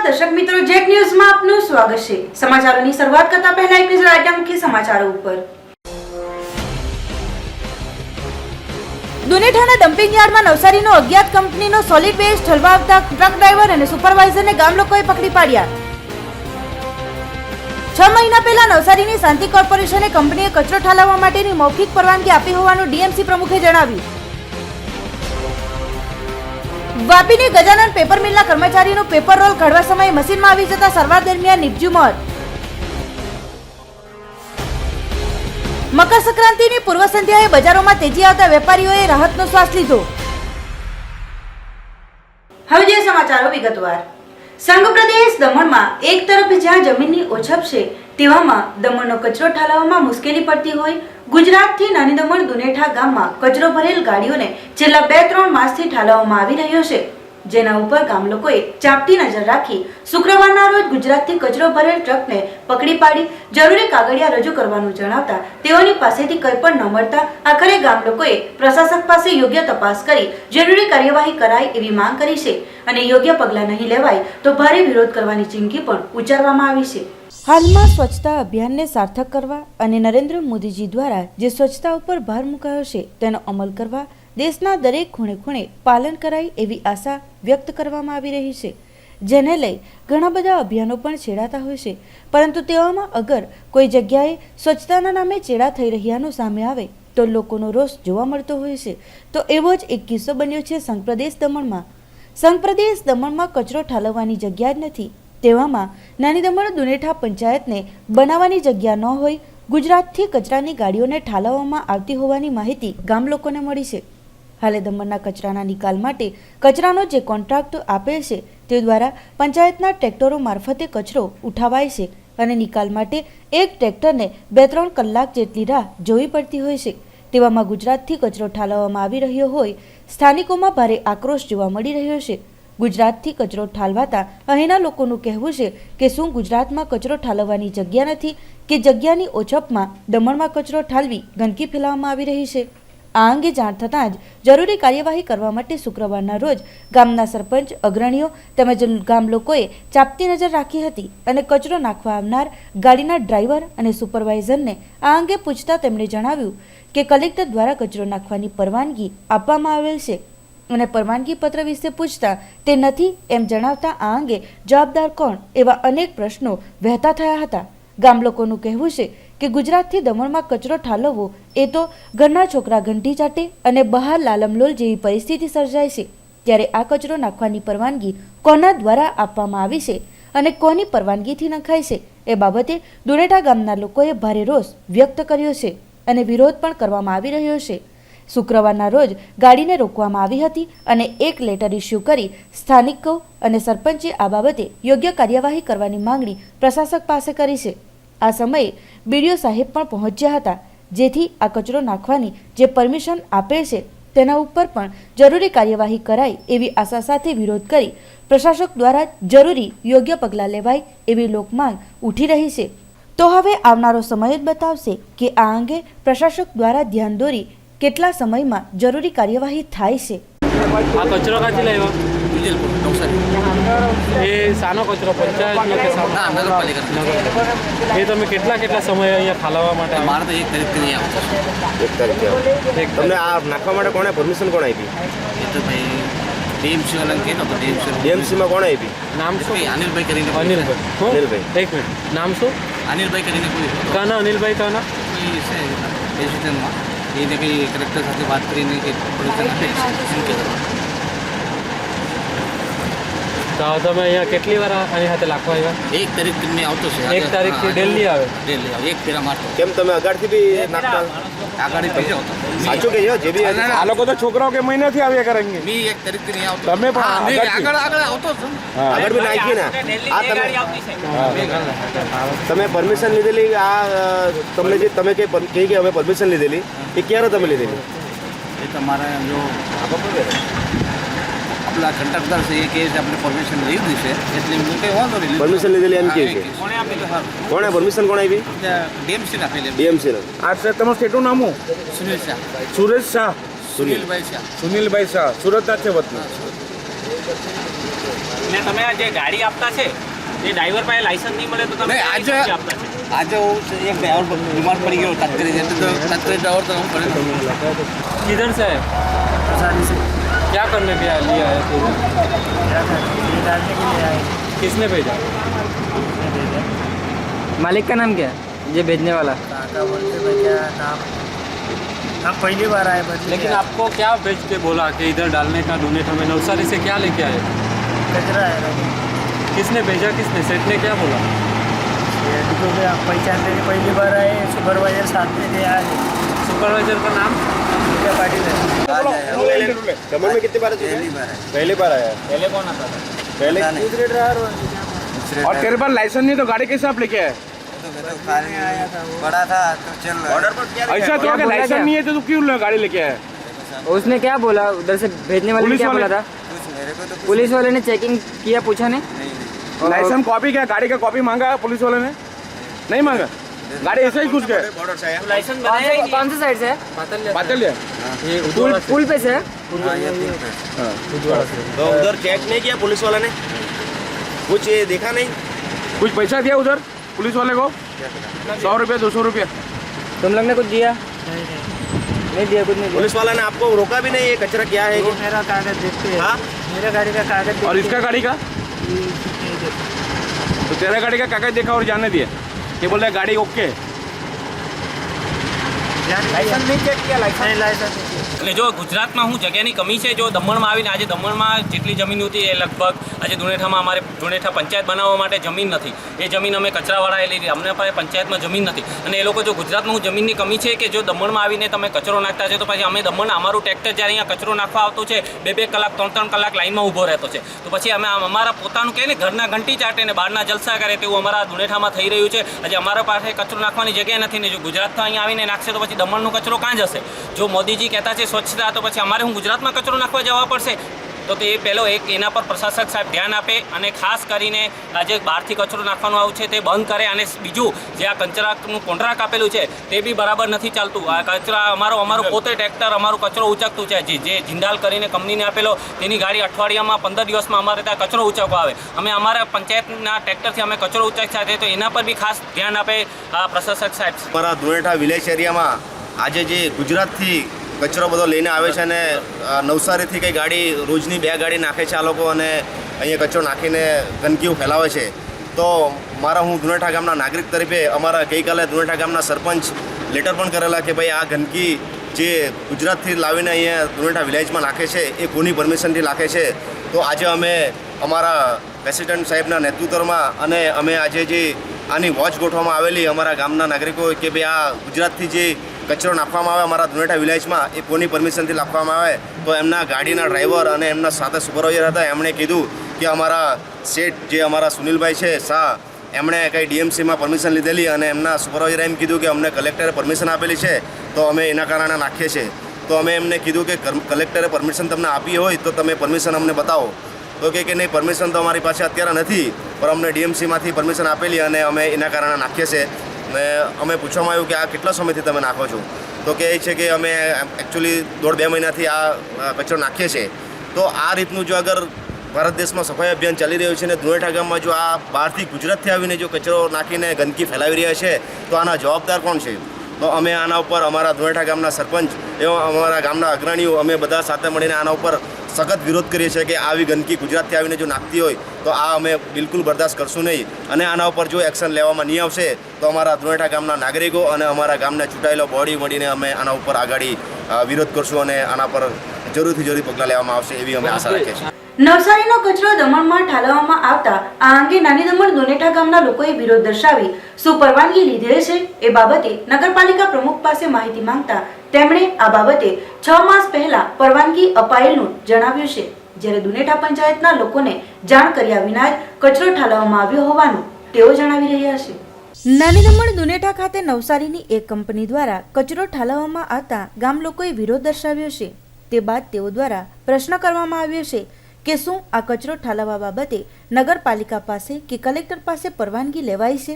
દર્શક મિત્રો, જેક ન્યૂઝમાં આપનું સ્વાગત છે। સમાચારોની શરૂઆત કરતા પહેલા એક નજર આજના મુખ્ય સમાચારો ઉપર। દુનેઠાના ડમ્પિંગ યાર્ડમાં નવસારીનો અજ્ઞાત કંપનીનો સોલિડ વેસ્ટ ઠલવા આવતા ટ્રક ડ્રાઈવર અને સુપરવાઇઝરને ગામ લોકોએ પકડી પાડ્યા। 6 મહિના પહેલા નવસારીની શાંતિ કોર્પોરેશને કંપનીએ કચરો ઠાલવવા માટેની મૌખિક પરવાનગી આપી હોવાનું ડીએમસી પ્રમુખે જણાવ્યું। વાપીની ગજાનન પેપર મિલના કર્મચારીનો પેપર રોલ કાઢવા સમયે મશીનમાં આવી જતા સારવાર દરમિયાન નિપજ્યું મોત। મકર સંક્રાંતિની પૂર્વ સંધ્યાએ બજારોમાં તેજી આવતા વેપારીઓએ રાહતનો શ્વાસ લીધો। હવે જે સમાચારો વિગતવાર। સંઘ પ્રદેશ દમણમાં એક તરફ જ્યાં જમીનની ઓછપ છે તેવામાં દમણનો કચરો ઠાલવવામાં મુશ્કેલી પડતી હોય ગુજરાતથી નાની દમણ દુનેઠા ગામમાં કચરો ભરેલ ગાડીઓને છેલ્લા 2-3 માસથી ઠાલવવામાં આવી રહ્યો છે, જેના ઉપર ગામ લોકોએ ચાંપતી નજર રાખી શુક્રવારના રોજ ગુજરાતથી કચરો ભરેલ ટ્રકને પકડી પાડી જરૂરી કાગળિયા રજૂ કરવાનું જણાવતા તેઓની પાસેથી કંઈ પણ ન મળતા આખરે ગામ લોકોએ પ્રશાસક પાસે યોગ્ય તપાસ કરી જરૂરી કાર્યવાહી કરાય એવી માંગ કરી છે અને યોગ્ય પગલાં નહીં લેવાય તો ભારે વિરોધ કરવાની ચીમકી પણ ઉચ્ચારવામાં આવી છે। હાલમાં સ્વચ્છતા અભિયાનને સાર્થક કરવા અને નરેન્દ્ર મોદીજી દ્વારા જે સ્વચ્છતા ઉપર ભાર મુકાયો છે તેનો અમલ કરવા દેશના દરેક ખૂણે ખૂણે પાલન કરાય એવી આશા વ્યક્ત કરવામાં આવી રહી છે, જેને લઈ ઘણા બધા અભિયાનો પણ છેડાતા હોય છે, પરંતુ તેવામાં અગર કોઈ જગ્યાએ સ્વચ્છતાના નામે ચેડા થઈ રહ્યાનું સામે આવે તો લોકોનો રોષ જોવા મળતો હોય છે। તો એવો જ એક કિસ્સો બન્યો છે સંઘ પ્રદેશ દમણમાં। સંઘ પ્રદેશ દમણમાં કચરો ઠાલવવાની જગ્યા જ નથી, તેવામાં નાની દમણ દુનેઠા પંચાયતને બનાવવાની જગ્યા ન હોય ગુજરાતથી કચરાની ગાડીઓને ઠાલવવામાં આવતી હોવાની માહિતી ગામ લોકોને મળી છે। હાલે દમણના કચરાના નિકાલ માટે કચરાનો જે કોન્ટ્રાક્ટ આપેલ છે તે દ્વારા પંચાયતના ટ્રેક્ટરો મારફતે કચરો ઉઠાવાય છે અને નિકાલ માટે એક ટ્રેક્ટરને 2-3 કલાક જેટલી રાહ જોવી પડતી હોય છે। તેવામાં ગુજરાતથી કચરો ઠાલવવામાં આવી રહ્યો હોય સ્થાનિકોમાં ભારે આક્રોશ જોવા મળી રહ્યો છે। ગુજરાતથી કચરો ઠાલવાતા અહીંના લોકોનું કહેવું છે કે શું ગુજરાતમાં કચરો ઠાલવવાની જગ્યા નથી કે જગ્યાની ઓછપમાં દમણમાં કચરો ઠાલવી ગંદકી ફેલાવવામાં આવી રહી છે। આ અંગે જાણ થતાં જ જરૂરી કાર્યવાહી કરવા માટે શુક્રવારના રોજ ગામના સરપંચ, અગ્રણીઓ તેમજ ગામ લોકોએ ચાંપતી નજર રાખી હતી અને કચરો નાખવા આવનાર ગાડીના ડ્રાઈવર અને સુપરવાઇઝરને આ અંગે પૂછતા તેમણે જણાવ્યું કે કલેક્ટર દ્વારા કચરો નાખવાની પરવાનગી આપવામાં આવેલ છે અને પરવાનગી પત્ર વિશે પૂછતા તે નથી એમ જણાવતા આ અંગે જવાબદાર કોણ એવા અનેક પ્રશ્નો વહેતા થયા હતા। ગામ લોકોનું કહેવું છે કે ગુજરાતથી દમણમાં કચરો ઠાલવવો એ તો ઘરના છોકરા ઘંટી ચાટે અને બહાર લાલમલોલ જેવી પરિસ્થિતિ સર્જાય છે, ત્યારે આ કચરો નાખવાની પરવાનગી કોના દ્વારા આપવામાં આવી છે અને કોની પરવાનગીથી નખાય છે એ બાબતે દુનેઠા ગામના લોકોએ ભારે રોષ વ્યક્ત કર્યો છે અને વિરોધ પણ કરવામાં આવી રહ્યો છે। શુક્રવારના રોજ ગાડીને રોકવામાં આવી હતી અને એક લેટર ઇસ્યુ કરી સ્થાનિકો અને સરપંચે આ બાબતે યોગ્ય કાર્યવાહી કરવાની માંગણી પ્રશાસક પાસે કરી છે। આ સમયે બીડીઓ સાહેબ પણ પહોંચ્યા હતા, જેથી આ કચરો નાખવાની જે પરમિશન આપેલ છે તેના ઉપર પણ જરૂરી કાર્યવાહી કરાય એવી આશા સાથે વિરોધ કરી પ્રશાસક દ્વારા જરૂરી યોગ્ય પગલાં લેવાય એવી લોકમાંગ ઉઠી રહી છે। તો હવે આવનારો સમય જ બતાવશે કે આ અંગે પ્રશાસક દ્વારા ધ્યાન દોરી કેટલા સમયમાં જરૂરી કાર્યવાહી થાય છે। આ કચરો ક્યાંથી લાવ્યો? એ સાનો કચરો પંચાયતનો કે ના નગરપાલિકા એ તમે કેટલા સમય અહીંયા ઠાલવવા માટે? મારે તો 1 તારીખથી નહીં આવતો। 1 તારીખથી તમને આ નાખવા માટે કોણે પરમિશન કોણ આપી? એ તો ભાઈ ડીએમસી વાળાને કહેતો તો ડીએમસીમાં કોણે આપી? નામ શું? અનિલભાઈ કરીને અનિલભાઈ। શું? અનિલભાઈ। એક મિનિટ, નામ શું? અનિલભાઈ કરીને કોઈ કાના અનિલભાઈ કાના એ છે પ્રેસિડેન્ટમાં એને કંઈ કલેક્ટર સાથે વાત કરીને કંઈ પરમિશન આપે શું કહેતો તો તમે અહીંયા કેટલી વાર આની સાથે લાખવા આવ્યા? 1 તારીખથી મેં આવતો છે। 1 તારીખથી દિલ્હી આવે? દિલ્હી આવે 1 ફેરા મારતો। કેમ તમે અગાડથી બી નાખતા? આગળ થઈ જાવ સાચું કે જે બી આ લોકો તો છોકરાઓ કે મહિનાથી આવ્યા કરેંગે। મેં 1 તારીખથી નહીં આવતો। તમે પણ આગળ આવતો છો આગળ બી નાખી ને આ તમે પરમિશન લીધેલી? આ તમને જે તમે કહી કે હવે પરમિશન લીધેલી એ ક્યારે તમે લીધેલી? એ તમારે જો આપણા કંટ્રાક્ટર છે એ કહે છે આપણે પરમિશન લીધી છે એટલે હું કંઈ વાંધો નહીં। પરમિશન લીધેલી એમ કહે છે? કોણે આપેલું? સારું કોણે પરમિશન કોણ આપી? ડીએમસીને આપેલી। ડીએમસી ને આ છે તમારું સ્ટેટનું નામ શું? સુનિલ શાહ। સુરેશ શાહ? સુનિલભાઈ શાહ। સુનિલભાઈ શાહ સુરતના છે વતની? ને તમે આ જે ગાડી આપતા છે એ ડ્રાઈવર પાસે લાયસન્સ નહીં મળે તો તમે નહીં, ગાડી આજે- કેમ આપતા છે? આજે હું એક ડ્રાઈવર બીમાર પડી ગયો તાત્કાલિક એટલે તો તાત્કાલિક ડ્રાઈવર તો હું પડે किधर से है क्या करने के लिए आए थे किसने भेजा मालिक का नाम क्या है ये भेजने वाला? हम पहली बार आए बदली लेकिन आपको क्या भेज के बोला कि इधर डालने का डोनेट हमें नवसारी से क्या लेके आए कचरा है किसने भेजा किसने सेठ ने क्या बोला आप पहचानते नहीं, पहली बार आए, सुपरवाइजर साथ में थे आज सुपरवाइजर का नाम क्या पार्टी है दमन में कितनी बार चुके हैं? पहली बार आया है। पहले कौन आता था? पहले दूसरे ड्राइवर और तेरे पास लाइसेंस नहीं तो गाड़ी कैसे आप लेके आए? आया था वो बड़ा था तो चल रहा ऑर्डर पर क्या ऐसा तो क्या अगर बोला लाइसेंस क्या? नहीं है तो तू क्यों गाड़ी लेके आया? उसने क्या बोला उधर से भेजने वाले ने पुलिस क्या बोला वाले- था? पुलिस वाले ने चेकिंग किया, पूछा नहीं? और- लाइसेंस कॉपी क्या गाड़ी का कॉपी मांगा पुलिस वाले ने? नहीं मांगा, गाड़ी ऐसे ही घुस गए। बॉर्डर से आया लाइसेंस बनाया ही नहीं। कौन सी साइड से है? बादल है पुल पे से है? तो उधर चेक नहीं किया पुलिस वाला ने? कुछ ये देखा नहीं? कुछ पैसा दिया उधर पुलिस वाले को? 100 रुपया 200 रुपया? तुम लोग ने कुछ दिया? नहीं दिया, कुछ नहीं दिया। पुलिस वाला ने आपको रोका भी नहीं, ये कचरा क्या है वो मेरा कागज देखते हैं, हाँ? मेरा गाड़ी का कागज और इसका गाड़ी का? तो तेरा गाड़ी का कागज देखा और जाने दिया ये बोल रहा है गाड़ी ओके है। लाइसेंस नहीं चेक किया, लाइसेंस એટલે જો ગુજરાતમાં હું જગ્યાની કમી છે જો દમણમાં આવીને આજે દમણમાં જેટલી જમીન હતી એ લગભગ આજે ધુણેઠામાં અમારે ધુણેઠા પંચાયત બનાવવા માટે જમીન નથી એ જમીન અમે કચરાવાળાએ લીધી અમને પાસે પંચાયતમાં જમીન નથી અને એ લોકો જો ગુજરાતમાં હું જમીનની કમી છે કે જો દમણમાં આવીને તમે કચરો નાખતા છે તો પછી અમે દમણ અમારું ટ્રેક્ટર જ્યારે અહીંયા કચરો નાખવા આવતું છે 2-2 કલાક 3-3 કલાક લાઈનમાં ઊભો રહેતો છે તો પછી અમે અમારા પોતાનું કહે ને ઘરના ઘંટી ચાટે ને બહારના જલસા કરે તેવું અમારા ધુણેઠામાં થઈ રહ્યું છે આજે અમારા પાસે કચરો નાખવાની જગ્યા નથી ને જો ગુજરાતમાં અહીંયા આવીને નાખશે તો પછી દમણનો કચરો ક્યાં જશે જો મોદીજી કહેતા છે સ્વચ્છતા તો પછી અમારે હું ગુજરાતમાં કચરો નાખવા જવા પડશે તો તે પહેલો એક એના પર પ્રશાસક સાહેબ ધ્યાન આપે અને ખાસ કરીને આ જે બહારથી કચરો નાખવાનું આવું છે તે બંધ કરે અને બીજું જે આ કચરાનું કોન્ટ્રાક્ટ આપેલું છે તે બી બરાબર નથી ચાલતું આ કચરા અમારું પોતે ટ્રેક્ટર અમારું કચરો ઉચકતું છે જે જિંદાલ કરીને કંપનીને આપેલો તેની ગાડી અઠવાડિયામાં 15 દિવસમાં અમારે ત્યાં કચરો ઉચકવા આવે અમે અમારા પંચાયતના ટ્રેક્ટરથી અમે કચરો ઉચકતા છે તો એના પર બી ખાસ ધ્યાન આપે આ પ્રશાસક સાહેબ અમારા ધુણેઠા વિલેજ એરિયામાં આજે જે ગુજરાતથી કચરો બધો લઈને આવે છે અને નવસારીથી કંઈ ગાડી રોજની 2 ગાડી નાખે છે આ લોકો અને અહીંયા કચરો નાખીને ગંદકીઓ ફેલાવે છે તો હું ધુણેઠા ગામના નાગરિક તરીકે અમારા ગઈકાલે ધુણેઠા ગામના સરપંચ લેટર પણ કરેલા કે ભાઈ આ ગંદકી જે ગુજરાતથી લાવીને અહીંયા ધુણેઠા વિલેજમાં નાખે છે એ કોની પરમિશનથી નાખે છે તો આજે અમે અમારા પ્રેસિડેન્ટ સાહેબના નેતૃત્વમાં અને અમે આજે જે આની વોચ ગોઠવવામાં આવેલી અમારા ગામના નાગરિકો કે ભાઈ આ ગુજરાતથી જે કચરો નાખવામાં આવે અમારા ધુણેઠા વિલેજમાં એ કોની પરમિશનથી નાખવામાં આવે તો એમના ગાડીના ડ્રાઈવર અને એમના સાથે સુપરવાઇઝર હતા એમણે કીધું કે અમારા શેઠ જે અમારા સુનિલભાઈ છે શાહ એમણે કંઈ ડીએમસીમાં પરમિશન લીધેલી અને એમના સુપરવાઇઝરે એમ કીધું કે અમને કલેક્ટરે પરમિશન આપેલી છે તો અમે એના કારણે નાખીએ છીએ તો અમે એમને કીધું કે કલેક્ટરે પરમિશન તમને આપી હોય તો તમે પરમિશન અમને બતાવો તો કે નહીં પરમિશન તો અમારી પાસે અત્યારે નથી પણ અમને ડીએમસીમાંથી પરમિશન આપેલી અને અમે એના કારણે નાખીએ છીએ ને અમે પૂછવામાં આવ્યું કે આ કેટલા સમયથી તમે નાખો છો તો કહે છે કે અમે એકચ્યુઅલી 1.5-2 મહિનાથી આ કચરો નાખીએ છીએ તો આ રીતનું જો અગર ભારત દેશમાં સફાઈ અભિયાન ચાલી રહ્યું છે ને ધુણેઠા ગામમાં જો આ બહારથી ગુજરાતથી આવીને જો કચરો નાખીને ગંદકી ફેલાવી રહ્યા છે તો આના જવાબદાર કોણ છે તો અમે આના ઉપર અમારા ધુણેઠા ગામના સરપંચ એવા અમારા ગામના અગ્રણીઓ અમે બધા સાથે મળીને આના ઉપર સખત વિરોધ કરીએ છીએ કે આવી ગંદકી ગુજરાતથી આવીને જો નાખતી હોય તો આ અમે બિલકુલ બરદાસ્ત કરશું નહીં અને આના ઉપર જો એક્શન લેવામાં નહીં આવશે તો અમારા ધુણેઠા ગામના નાગરિકો અને અમારા ગામના ચૂંટાયેલો બોડી મળીને અમે આના ઉપર આગળ વિરોધ કરશું અને આના પર જરૂરથી જરૂરી પગલાં લેવામાં આવશે એવી અમે આશા રાખીએ છીએ નવસારીનો કચરો દમણમાં ઠાલવવામાં આવતા આ અંગે નાની દમણ દુનેઠા ગામના લોકોએ વિરોધ દર્શાવી શું પરવાનગી લીધેલ છે એ બાબતે નગરપાલિકા પ્રમુખ પાસે માહિતી માંગતા તેમણે આ બાબતે 6 માસ પહેલા પરવાનગી અપાયેલું જણાવ્યું છે જ્યારે દુનેઠા પંચાયતના લોકોને જાણ કર્યા વિના જ કચરો ઠાલવવામાં આવ્યો હોવાનું તેઓ જણાવી રહ્યા છે નાની દમણ દુનેઠા ખાતે નવસારીની એક કંપની દ્વારા કચરો ઠાલવવામાં આવતા ગામ લોકોએ વિરોધ દર્શાવ્યો છે તે બાદ તેઓ દ્વારા પ્રશ્ન કરવામાં આવ્યો છે કે શું આ કચરો ઠાલવવા બાબતે નગરપાલિકા પાસે કે કલેક્ટર પાસે પરવાનગી લેવાઈ છે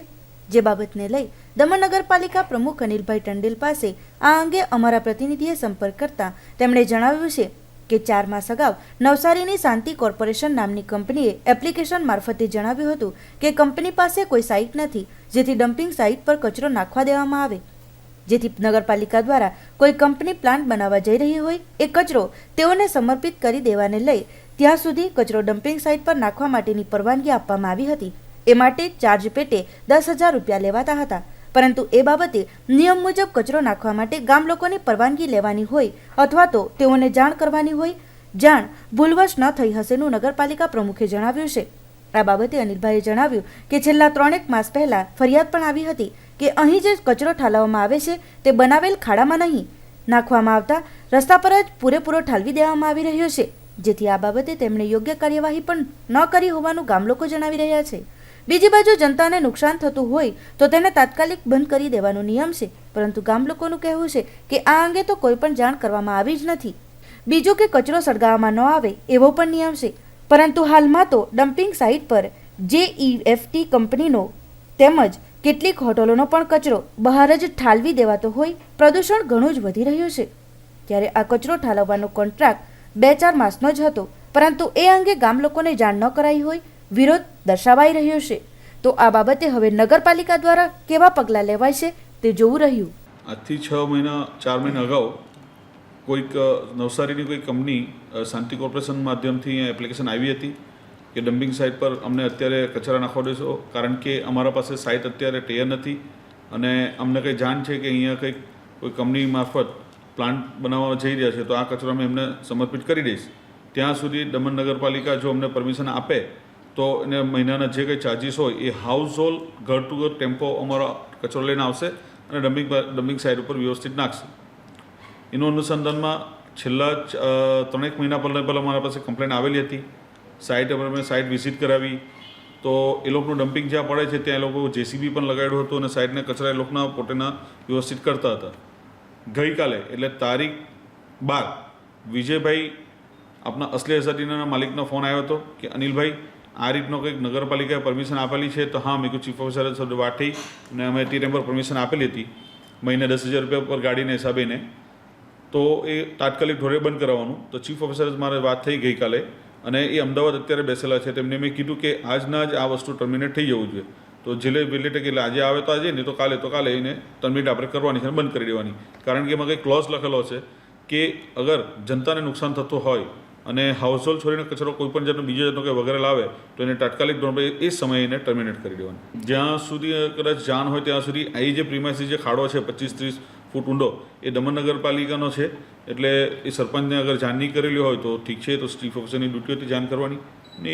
જે બાબતને લઈ દમણ નગરપાલિકા પ્રમુખ અનિલભાઈ ટંડેલ પાસે આ અંગે અમારા પ્રતિનિધિએ સંપર્ક કરતા તેમણે જણાવ્યું છે કે 4 માસ અગાઉ નવસારીની શાંતિ કોર્પોરેશન નામની કંપનીએ એપ્લિકેશન મારફતે જણાવ્યું હતું કે કંપની પાસે કોઈ સાઇટ નથી જેથી ડમ્પિંગ સાઇટ પર કચરો નાખવા દેવામાં આવે, જેથી નગરપાલિકા દ્વારા કોઈ કંપની પ્લાન્ટ બનાવવા જઈ રહી હોય એ કચરો તેઓને સમર્પિત કરી દેવાને લઈ ત્યાં સુધી કચરો ડમ્પિંગ સાઇટ પર નાખવા માટેની પરવાનગી આપવામાં આવી હતી. એ માટે ચાર્જ પેટે 10,000 રૂપિયા લેવાતા હતા, પરંતુ એ બાબતે નિયમ મુજબ કચરો નાખવા માટે ગામ લોકોની પરવાનગી લેવાની હોય અથવા તો તેઓને જાણ કરવાની હોય. જાણ ભૂલવશ ન થઈ હશેનું નગરપાલિકા પ્રમુખે જણાવ્યું છે. આ બાબતે અનિલભાઈએ જણાવ્યું કે છેલ્લા 3 માસ પહેલા ફરિયાદ પણ આવી હતી કે અહીં જે કચરો ઠાલવવામાં આવે છે તે બનાવેલ ખાડામાં નહીં નાખવામાં આવતા રસ્તા પર જ પૂરેપૂરો ઠાલવી દેવામાં આવી રહ્યો છે, જેથી આ બાબતે તેમણે યોગ્ય કાર્યવાહી પણ ન કરી હોવાનું ગામ લોકો જણાવી રહ્યા છે. બીજી બાજુ જનતાને નુકસાન થતું હોય તો તેને તાત્કાલિક બંધ કરી દેવાનો નિયમ છે, પરંતુ ગામ લોકોનું કહેવું છે કે આ અંગે તો કોઈ પણ જાણ કરવામાં આવી જ નથી. બીજું કે કચરો સળગાવવામાં ન આવે એવો પણ નિયમ છે, પરંતુ હાલમાં તો ડમ્પિંગ સાઇટ પર JEFT કંપનીનો તેમજ કેટલીક હોટલોનો પણ કચરો બહાર જ ઠાલવી દેવાતો હોય પ્રદૂષણ ઘણું જ વધી રહ્યું છે. ત્યારે આ કચરો ઠાલવવાનો કોન્ટ્રાક્ટ 2-4 માસનો જ હતો, પરંતુ એ અંગે ગામ લોકોને જાણ ન કરાઈ હોય વિરોધ દર્શાવાઈ રહ્યો છે. તો આ બાબતે હવે નગરપાલિકા દ્વારા કેવા પગલાં લેવાય છે તે જોવું રહ્યું. આજથી 4 મહિના અગાઉ કોઈક નવસારીની કોઈ કંપની શાંતિ કોર્પોરેશન માધ્યમથી અહીંયા એપ્લિકેશન આવી હતી કે ડમ્પિંગ સાઇટ પર અમને અત્યારે કચરા નાખવા દેશો, કારણ કે અમારા પાસે સાઇટ અત્યારે તૈયાર નથી અને અમને કંઈ જાણ છે કે અહીંયા કંઈક કોઈ કંપની મારફત પ્લાન્ટ બનાવવા જઈ રહ્યા છે, તો આ કચરો અમે એમને સમર્પિત કરી દઈશ. ત્યાં સુધી દમણ નગરપાલિકા જો અમને પરમિશન આપે તો એને મહિનાના જે કંઈ ચાર્જિસ હોય એ હાઉસ હોલ્ડ ઘર ટુ ઘર ટેમ્પો અમારો કચરો લઈને આવશે અને ડમ્પિંગ સાઇટ ઉપર વ્યવસ્થિત નાખશે. એનું અનુસંધાનમાં છેલ્લા 3 મહિના પહેલાં અમારા પાસે કમ્પ્લેન આવેલી હતી. અમે સાઇટ વિઝિટ કરાવી તો એ લોકોનું ડમ્પિંગ જ્યાં પડે છે ત્યાં એ લોકો JCB પણ લગાડ્યું હતું અને સાઇટને કચરા એ લોકોના પોતાના વ્યવસ્થિત કરતા હતા. ગઈકાલે એટલે તારીખ 12 વિજયભાઈ આપણા અસલી એસઆરટીના માલિકનો ફોન આવ્યો હતો કે અનિલભાઈ આ રીતનો કંઈક નગરપાલિકાએ પરમિશન આપેલી છે. તો હા, મેં કહ્યું ચીફ ઓફિસર સાથે વાત થઈ અને અમે તે ટાઈમ પર પરમિશન આપેલી હતી મહિને 10,000 રૂપિયા પર ગાડીના હિસાબે ને, તો એ તાત્કાલિક ધોરણે બંધ કરાવવાનું. તો ચીફ ઓફિસર મારે વાત થઈ ગઈકાલે અને એ અમદાવાદ અત્યારે બેસેલા છે. તેમને મેં કીધું કે આજના જ આ વસ્તુ ટર્મિનેટ થઈ જવું જોઈએ. તો વહેલી તકે એટલે આજે આવે તો આજે, નહીં તો કાલે એને ટર્મિનેટ આપણે કરવાની છે અને બંધ કરી દેવાની. કારણ કે એમાં કંઈ ક્લોઝ લખેલો છે કે અગર જનતાને નુકસાન થતું હોય અને હાઉસહોલ્ડ છોડીને કચરો કોઈ પણ જાતનો બીજા જાતનો કંઈ વગેરે લાવે તો એને તાત્કાલિક ધોરણે એ સમયે એને ટર્મિનેટ કરી દેવાની. જ્યાં સુધી કદાચ જાણ હોય ત્યાં સુધી અહીં જે પ્રીમાઇસીસ જે ખાડો છે 25-30 ફૂટ ઊંડો એ દમણ નગરપાલિકાનો છે, એટલે એ સરપંચને અગર જાણ નહીં કરેલી હોય તો ઠીક છે, તો ચીફ ઓફિસરની ડ્યુટી હતી જાણ કરવાની ને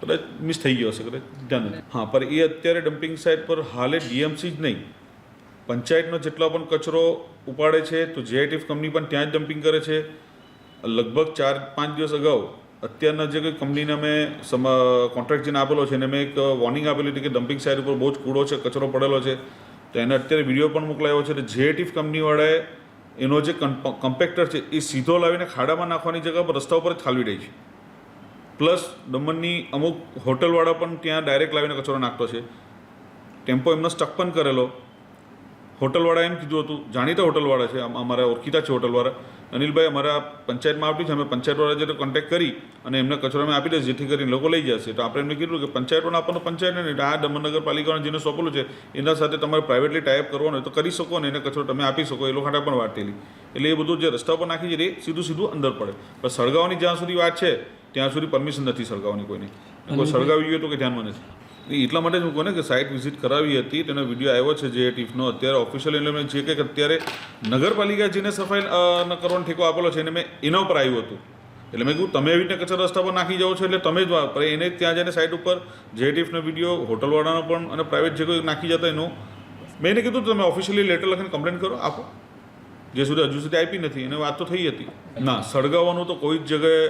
કદાચ મિસ થઈ ગયો હશે, કદાચ ધ્યાન નથી. હા, પણ એ અત્યારે ડમ્પિંગ સાઇટ પર હાલે DMC જ નહીં, પંચાયતનો જેટલો પણ કચરો ઉપાડે છે તો JITF કંપની પણ ત્યાં જ ડમ્પિંગ કરે છે. લગભગ 4-5 દિવસ અગાઉ અત્યારના જે કંઈ કંપનીને મેં કોન્ટ્રાક્ટ જેને આપેલો છે એને મેં એક વોર્નિંગ આપેલી હતી કે ડમ્પિંગ સાઇટ ઉપર બહુ જ કૂડો છે, કચરો પડેલો છે. તો એને અત્યારે વિડીયો પણ મોકલાયો છે. JITF કંપનીવાળાએ એનો જે કમ્પેક્ટર છે એ સીધો લાવીને ખાડામાં નાખવાની જગ્યા પર રસ્તા ઉપર જ ઠાલવી દે છે. પ્લસ દમણની અમુક હોટલવાળા પણ ત્યાં ડાયરેક્ટ લાવીને કચરો નાખતો છે. ટેમ્પો એમનો સ્ટક પણ કરેલો. હોટલવાળા એમ કીધું હતું, જાણીતા હોટલવાળા છે, અમારા ઓળખીતા છે હોટલવાળા, અનિલભાઈ અમારા પંચાયતમાં આપી છે, અમે પંચાયતવાળા જે કોન્ટેક્ટ કરી અને એમને કચરો અમે આપી દઈશ જેથી કરીને લોકો લઈ જશે. તો આપણે એમને કીધું કે પંચાયતોને આપવાનું પંચાયતને નહીં, આ દમણ નગરપાલિકાને જેને સોંપેલું છે એના સાથે તમારે પ્રાઇવેટલી ટાઈપ કરવાનો હોય તો કરી શકો ને એને કચરો તમે આપી શકો. એ લોકો હાટે પણ વાત થયેલી. એટલે એ બધું જે રસ્તા પર નાખી છે એ સીધું અંદર પડે. પણ સળગાવવાની જ્યાં સુધી વાત છે ત્યાં સુધી પરમિશન નથી સળગાવવાની કોઈને. કોઈ સળગાવી ગયું તો કે ધ્યાનમાં નથી. એટલા માટે જ હું કહું ને કે સાઇટ વિઝિટ કરાવી હતી, તેનો વિડીયો આવ્યો છે JITFનો. અત્યારે ઓફિશિયલ એટલે જે કંઈક અત્યારે નગરપાલિકા જેને સફાઈ કરવાનો ઠેકો આપેલો છે એને મેં એના ઉપર આવ્યું હતું. એટલે મેં કહ્યું તમે એવી રીતે કચરા રસ્તા પર નાખી જાઓ છો એટલે તમે જ એને ત્યાં જઈને સાઇટ ઉપર JITFનો વિડીયો, હોટલવાળાનો પણ અને પ્રાઇવેટ જે કોઈ નાખી જતા એનો મેં એને કીધું તમે ઓફિશિયલી લેટર લખીને કમ્પ્લેન કરો, આપો. જે હજુ સુધી આપી નથી એને વાત તો થઈ હતી. ના, સળગાવવાનું તો કોઈ જ જગ્યાએ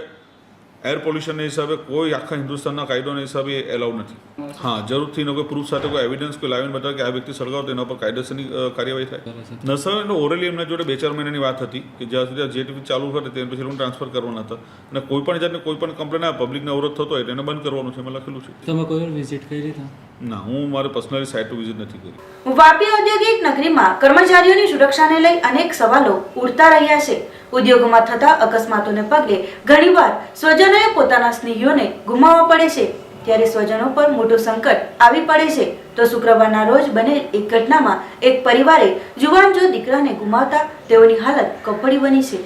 એર પોલ્યુશનના હિસાબે કોઈ આખા હિન્દુસ્તાનના કાયદોના હિસાબે એલાઉડ નથી. હા, જરૂરથી એનો કોઈ પ્રૂફ સાથે કોઈ એવિડન્સ કોઈ લાવીને બતાવે કે આ વ્યક્તિ સળગાવતો એના પર કાયદેસરની કાર્યવાહી થાય. નસા એટલે ઓરલી એમના જોડે 2-4 મહિનાની વાત હતી કે જ્યાં સુધી JITF ચાલુ કરે તે પછી ટ્રાન્સફર કરવાના હતા અને કોઈ પણ જાતને કોઈ પણ કમ્પ્લેન આવે પબ્લિકને અવરોધ થતો હોય તો એને બંધ કરવાનું છે, એમાં લખેલું છે. તમે કોઈ વાર વિઝિટ કરી હતા? ના, હું મારે પર્સનલી સાઇટ વિઝિટ નથી કરી. વાપી ઔદ્યોગિક નગરીમાં કર્મચારીઓની સુરક્ષાને લઈ અનેક સવાલો ઉઠતા રહ્યા છે. ઉદ્યોગોમાં થતા અકસ્માતોને પગલે ઘણીવાર સ્વજનોએ પોતાના સ્નેહીઓને ગુમાવવા પડે છે. ત્યારે સ્વજનો પર મોટું સંકટ આવી પડે છે. તો શુક્રવારના રોજ બનેલ એક ઘટનામાં એક પરિવારે જુવાન જો દીકરાને ગુમાવતા તેઓની હાલત કફોડી બની છે.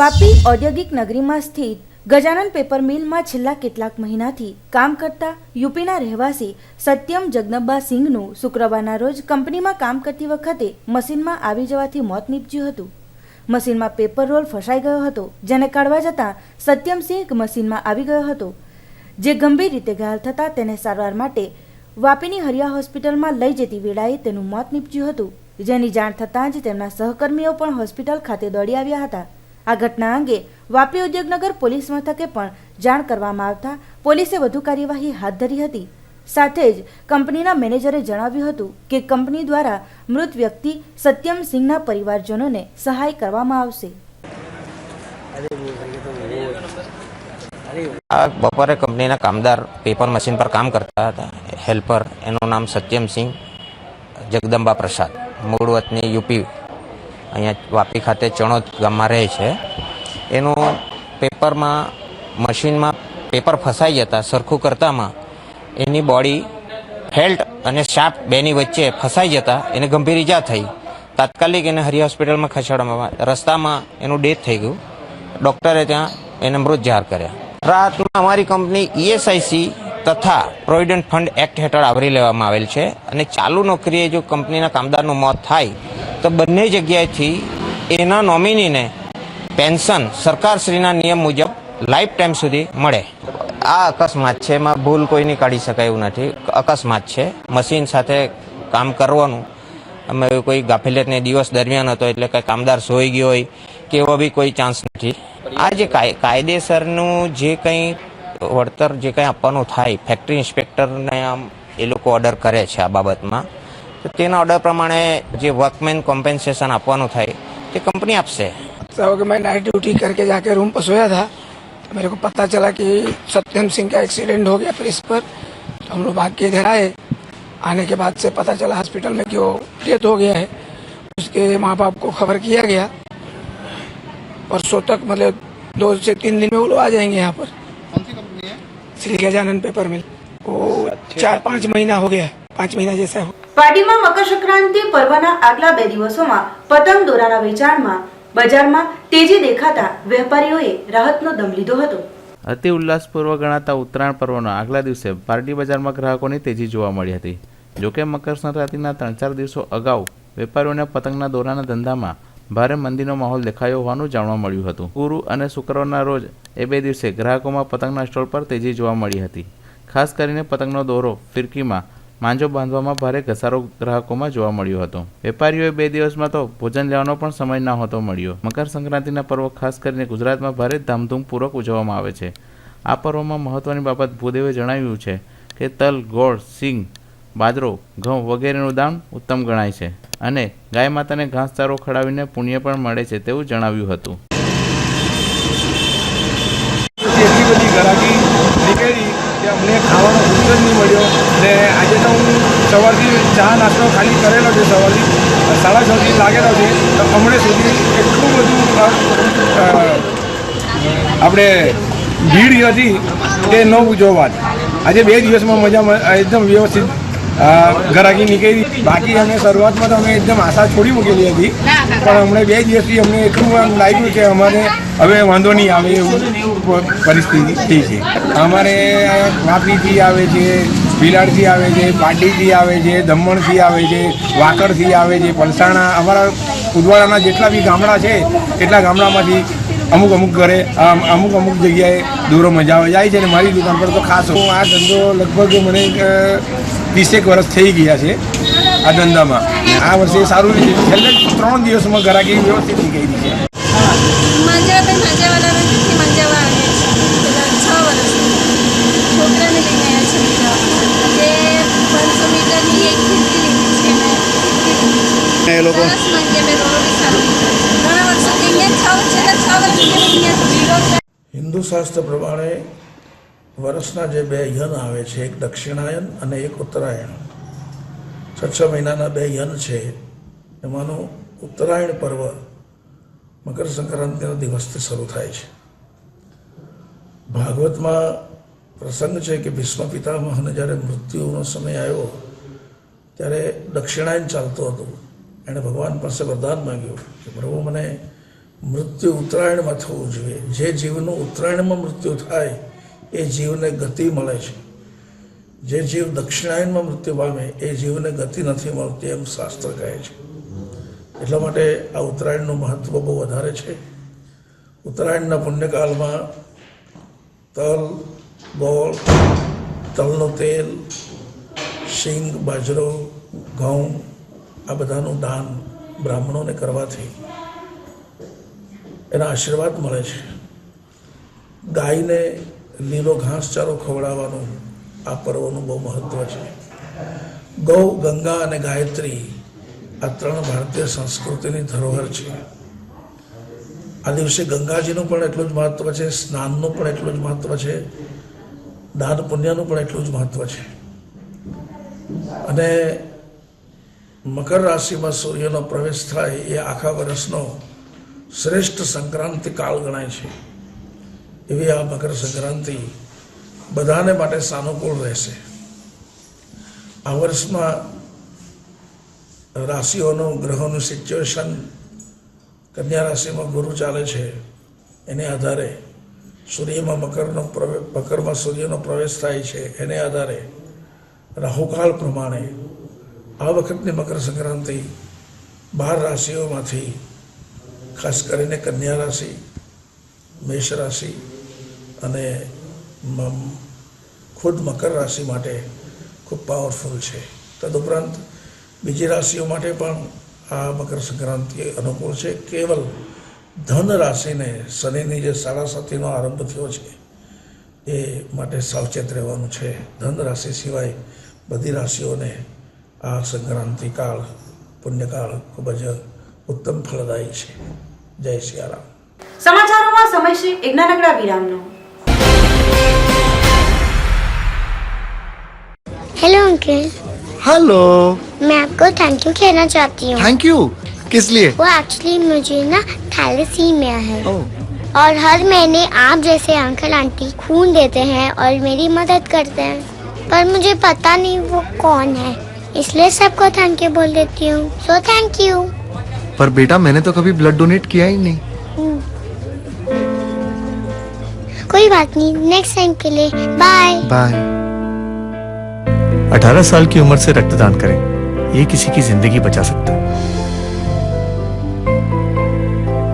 વાપી ઔદ્યોગિક નગરીમાં સ્થિત ગજાનન પેપર મિલમાં છેલ્લા કેટલાક મહિનાથી કામ કરતા યુપીના રહેવાસી સત્યમ જગદંબા સિંઘનું શુક્રવારના રોજ કંપનીમાં કામ કરતી વખતે મશીનમાં આવી જવાથી મોત નીપજ્યું હતું. મશીનમાં પેપર રોલ ફસાઈ ગયો હતો, જેને કાઢવા જતાં સત્યમસિંહ મશીનમાં આવી ગયો હતો, જે ગંભીર રીતે ઘાયલ થતાં તેને સારવાર માટે વાપીની હરિયા હોસ્પિટલમાં લઈ જતી વેળાએ તેનું મોત નીપજ્યું હતું. જેની જાણ થતાં જ તેમના સહકર્મીઓ પણ હોસ્પિટલ ખાતે દોડી આવ્યા હતા. આ ઘટના અંગે વાપી ઉદ્યોગનગર પોલીસ મથકે પણ જાણ કરવામાં આવતા પોલીસે વધુ કાર્યવાહી હાથ ધરી હતી. સાથે જ કંપનીના મેનેજરે જણાવ્યું હતું કે કંપની દ્વારા મૃત વ્યક્તિ સત્યમ સિંહના પરિવારજનોને સહાય કરવામાં આવશે. બપોરે કંપનીના કામદાર પેપર મશીન પર કામ કરતા હતા. હેલ્પર, એનું નામ સત્યમસિંહ જગદંબા પ્રસાદ, મૂળ વતની યુપી, અહીંયા વાપી ખાતે ચણોદ ગામમાં રહે છે. એનું પેપરમાં મશીનમાં પેપર ફસાઈ જતા સરખું કરતામાં એની બોડી ફેલ્ટ અને શાફ્ટ બેની વચ્ચે ફસાઈ જતા એને ગંભીર ઈજા થઈ. તાત્કાલિક એને હરિયા હોસ્પિટલમાં ખસેડવામાં, રસ્તામાં એનું ડેથ થઈ ગયું. ડૉક્ટરે ત્યાં એને મૃત જાહેર કર્યા. રાતમાં અમારી કંપની ESIC તથા પ્રોવિડન્ટ ફંડ એક્ટ હેઠળ આવરી લેવામાં આવેલ છે અને ચાલુ નોકરીએ જો કંપનીના કામદારનું મોત થાય તો બંને જગ્યાએથી એના નોમિનીને પેન્શન સરકારશ્રીના નિયમ મુજબ લાઈફ ટાઈમ સુધી મળે. આ અકસ્માત છે, એમાં ભૂલ કોઈની કાઢી શકાય એવું નથી. અકસ્માત છે, મશીન સાથે કામ કરવાનું, અમે કોઈ ગાફિલિયતને દિવસ દરમિયાન હતો એટલે કંઈ કામદાર સોઈ ગયો હોય કે એવો બી કોઈ ચાન્સ નથી. આ જે કાયદેસરનું જે કંઈ વળતર જે કંઈ આપવાનું થાય, ફેક્ટરી ઇન્સ્પેક્ટરને આમ એ લોકો ઓર્ડર કરે છે આ બાબતમાં, તો તેના ઓર્ડર પ્રમાણે જે વર્કમેન कॉम्पेंसेशन આપવાનું થાય તે कंपनी आपसे. कि मैं नाइट ड्यूटी करके जाके रूम पर सोया था, तो मेरे को पता चला कि सत्यम सिंह का एक्सीडेंट हो गया प्रेस पर. तो हम लोग भाग के इधर आए. आने के बाद से पता चला हॉस्पिटल में कि वो डेथ हो गया है. उसके माँ बाप को खबर किया गया. परसों तक मतलब 2 से 3 दिन में वो लोग आ जाएंगे यहाँ पर. कौन सी कंपनी है? श्री गजानन पेपर मिल. वो 4-5 महीना हो गया, 5 महीना जैसा हो. પાટીમાં મકર સંક્રાંતિ પર્વના આગલા 2 દિવસોમાં પતંગ દોરાના વેચાણમાં બજારમાં તેજી દેખાતા વેપારીઓએ રાહતનો દમ લીધો હતો. અતિ ઉલ્લાસપૂર્વક ગણાતા ઉત્તરાયણ પર્વના આગલા દિવસે પાર્ટી બજારમાં ગ્રાહકોની તેજી જોવા મળી હતી. જોકે મકર સંક્રાંતિના 3-4 દિવસો અગાઉ વેપારીઓને પતંગના દોરાના ધંધામાં ભારે મંદીનો માહોલ દેખાયો હોવાનું જાણવા મળ્યું હતું. ગુરુ અને શુક્રવારના રોજ એ 2 દિવસે ગ્રાહકોમાં પતંગના સ્ટોલ પર તેજી જોવા મળી હતી. ખાસ કરીને પતંગનો દોરો ફિરકીમાં માંજો બાંધવામાં ભારે ઘસારો ગ્રાહકોમાં જોવા મળ્યો હતો. વેપારીઓએ 2 દિવસમાં તો ભોજન લેવાનો પણ સમય નહોતો મળ્યો. મકર સંક્રાંતિના પર્વ ખાસ કરીને ગુજરાતમાં ભારે ધામધૂમપૂર્વક ઉજવવામાં આવે છે. આ પર્વમાં મહત્વની બાબત ભૂદેવે જણાવ્યું છે કે તલ, ગોળ, સિંગ, બાજરો, ઘઉં વગેરેનું દાન ઉત્તમ ગણાય છે અને ગાય માતાને ઘાસચારો ખવડાવીને પુણ્ય પણ મળે છે તેવું જણાવ્યું હતું. એટલી બધી ગરાગી નીકળી કે અમને ખાવાનો ફૂડ જ નહીં મળ્યો. ને આજે તો હું સવારથી ચા નાસ્તો ખાલી કરેલો છે, સવારથી 6:30 લાગેલો છે, તો હમણાં સુધી એટલું બધું આપણે ભીડ હતી કે ન પૂછો વાત. આજે 2 દિવસમાં મજામાં એકદમ વ્યવસ્થિત ગરાગી નીકળી. બાકી અમે શરૂઆતમાં તો અમે એકદમ આશા છોડી મૂકેલી હતી, પણ હમણાં 2 દિવસથી અમને એટલું આમ લાગ્યું કે અમારે હવે વાંધો નહીં આવે એવું પરિસ્થિતિ થઈ છે. અમારે વાપીથી આવે છે, ભીલાડથી આવે છે, પાટીથી આવે છે, દમણથી આવે છે, વાકડથી આવે છે, પલસાણા, અમારા ઉદવાડાના જેટલા બી ગામડા છે એટલા ગામડામાંથી અમુક ઘરે અમુક જગ્યાએ દોરો મજાવા જાય છે. અને મારી દુકાન પર તો ખાસ હું આ ધંધો લગભગ મને 30 વર્ષ થઈ ગયા છે આ ધંધામાં. આ વર્ષે સારું છે, છેલ્લે 3 દિવસમાં ગરાગી વ્યવસ્થિત થઈ ગઈ છે. છોકરાને લઈને આવ્યા છે. આજે 500 મીટરની એક ફિરકી લીધી છે. એ લોકો ઘણા વર્ષોથી અહીંયા 6 વર્ષથી 6 વર્ષથી અહીંયા જ રહું છું. હિન્દુ શાસ્ત્ર પ્રમાણે વર્ષના જે 2 યન આવે છે, એક દક્ષિણાયન અને એક ઉત્તરાયણ. 6 મહિનાના 2 યન છે, એમાંનું ઉત્તરાયણ પર્વ મકર સંક્રાંતિના દિવસથી શરૂ થાય છે. ભાગવતમાં પ્રસંગ છે કે ભીષ્મ પિતામહને જ્યારે મૃત્યુનો સમય આવ્યો ત્યારે દક્ષિણાયન ચાલતું હતું. એણે ભગવાન પાસે વરદાન માંગ્યું કે પ્રભુ મને મૃત્યુ ઉત્તરાયણમાં થવું જોઈએ. જે જીવનું ઉત્તરાયણમાં મૃત્યુ થાય એ જીવને ગતિ મળે છે. જે જીવ દક્ષિણાયનમાં મૃત્યુ પામે એ જીવને ગતિ નથી મળતી, એમ શાસ્ત્ર કહે છે. એટલા માટે આ ઉત્તરાયણનું મહત્ત્વ બહુ વધારે છે. ઉત્તરાયણના પુણ્યકાળમાં તલ, ગોળ, તલનું તેલ, શીંગ, બાજરો, ઘઉં આ બધાનું દાન બ્રાહ્મણોને કરવાથી એના આશીર્વાદ મળે છે. ગાયને લીલો ઘાસચારો ખવડાવવાનું આ પર્વનું બહુ મહત્ત્વ છે. ગૌ, ગંગા અને ગાયત્રી આ 3 ભારતીય સંસ્કૃતિની ધરોહર છે. આ દિવસે ગંગાજીનું પણ એટલું જ મહત્ત્વ છે, સ્નાનનું પણ એટલું જ મહત્ત્વ છે, દાન પુણ્યનું પણ એટલું જ મહત્ત્વ છે. અને મકર રાશિમાં સૂર્યનો પ્રવેશ થાય એ આખા વર્ષનો શ્રેષ્ઠ સંક્રાંતિ કાળ ગણાય છે. એવી આ મકર સંક્રાંતિ બધાને માટે સાનુકૂળ રહેશે. આ વર્ષમાં રાશિઓનું, ગ્રહોનું સિચ્યુએશન, કન્યા રાશિમાં ગુરુ ચાલે છે, એને આધારે સૂર્યમાં મકરમાં સૂર્યનો પ્રવેશ થાય છે, એને આધારે રાહુકાળ પ્રમાણે આ વખતની મકર સંક્રાંતિ 12 રાશિઓમાંથી ખાસ કરીને કન્યા રાશિ, મેષ રાશિ અને ખુદ મકર રાશિ માટે ખૂબ પાવરફુલ છે. તદુપરાંત બીજી રાશિઓ માટે પણ આ મકર સંક્રાંતિ અનુકૂળ છે. કેવલ ધન રાશિને શનિની જે 7.5નો આરંભ થયો છે એ માટે સાવચેત રહેવાનું છે. ધન રાશિ સિવાય બધી રાશિઓને આ સંક્રાંતિ કાળ, પુણ્યકાળ ખૂબ જ ઉત્તમ ફળદાયી છે. જય સિયારામ. સમાચારોમાં સમય છે એક નાનકડા વિરામનો. Hello uncle. हेलो। मैं आपको थैंक यू कहना चाहती हूँ। थैंक यू किस लिए? वो एक्चुअली मुझे ना थैलेसीमिया है और हर महीने आप जैसे अंकल आंटी खून देते हैं और मेरी मदद करते हैं, पर मुझे पता नहीं वो कौन है, इसलिए सबको थैंक यू बोल देती हूँ. So thank you. पर बेटा मैंने तो कभी ब्लड डोनेट किया ही नहीं. कोई बात नहीं, नेक्स्ट टाइम के लिए बाय बाय. 18 साल की उम्र से रक्तदान करें, ये किसी की जिंदगी बचा सकता है.